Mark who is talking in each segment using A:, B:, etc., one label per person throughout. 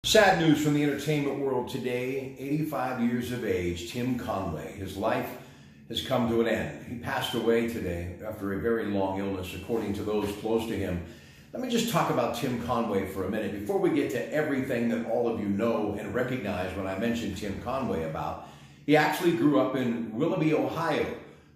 A: Sad news from the entertainment world today. 85 years of age, Tim Conway. His life has come to an end. He passed away today after a very long illness, according to those close to him. Let me just talk about Tim Conway for a minute before we get to everything that all of you know and recognize when I mention Tim Conway about. He actually grew up in Willoughby, Ohio,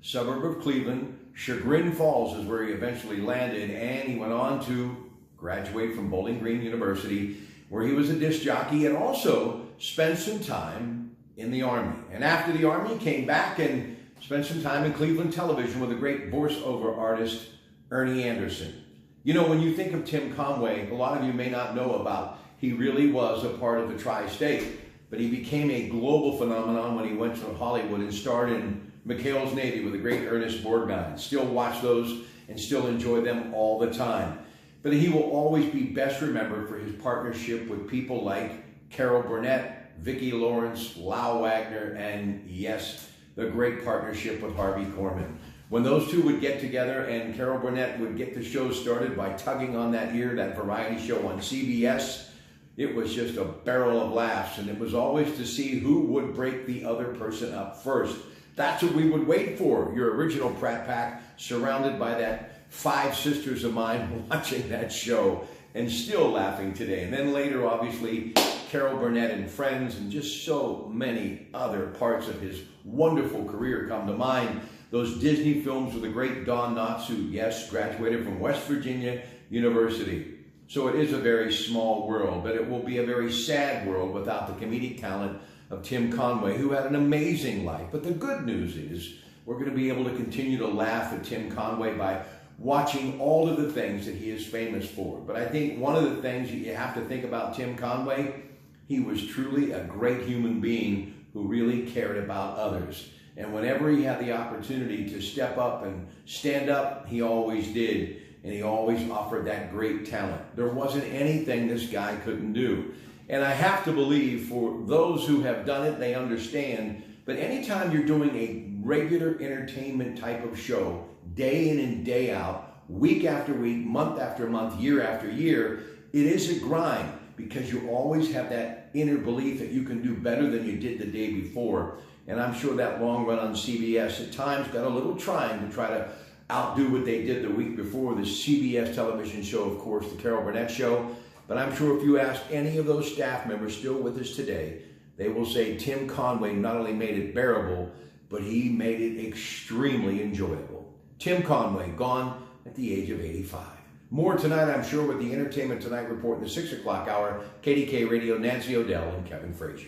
A: suburb of Cleveland. Chagrin Falls is where he eventually landed, and he went on to graduate from Bowling Green University, where he was a disc jockey and also spent some time in the Army. And after the Army, he came back and spent some time in Cleveland television with the great voiceover artist, Ernie Anderson. You know, when you think of Tim Conway, a lot of you may not know about, he really was a part of the tri-state, but he became a global phenomenon when he went to Hollywood and starred in McHale's Navy with the great Ernest Borgnine. Still watch those and still enjoy them all the time. But he will always be best remembered for his partnership with people like Carol Burnett, Vicki Lawrence, Lau Wagner, and yes, the great partnership with Harvey Korman. When those two would get together and Carol Burnett would get the show started by tugging on that ear, that variety show on CBS, it was just a barrel of laughs, and it was always to see who would break the other person up first. That's what we would wait for, your original Pratte Pack, surrounded by that 5 sisters of mine watching that show and still laughing today. And then later, obviously, Carol Burnett and Friends, and just so many other parts of his wonderful career come to mind. Those Disney films with the great Don Knotts, yes, graduated from West Virginia University. So it is a very small world, but it will be a very sad world without the comedic talent of Tim Conway, who had an amazing life. But the good news is we're going to be able to continue to laugh at Tim Conway by watching all of the things that he is famous for. But I think one of the things you have to think about Tim Conway, he was truly a great human being who really cared about others. And whenever he had the opportunity to step up and stand up, he always did. And he always offered that great talent. There wasn't anything this guy couldn't do. And I have to believe for those who have done it, they understand. But anytime you're doing a regular entertainment type of show, day in and day out, week after week, month after month, year after year, it is a grind because you always have that inner belief that you can do better than you did the day before. And I'm sure that long run on CBS at times got a little trying to try to outdo what they did the week before. The CBS television show, of course, the Carol Burnett show. But I'm sure if you ask any of those staff members still with us today, they will say Tim Conway not only made it bearable, but he made it extremely enjoyable. Tim Conway, gone at the age of 85. More tonight, I'm sure, with the Entertainment Tonight report in the 6 o'clock hour. KDK Radio, Nancy O'Dell and Kevin Frazier.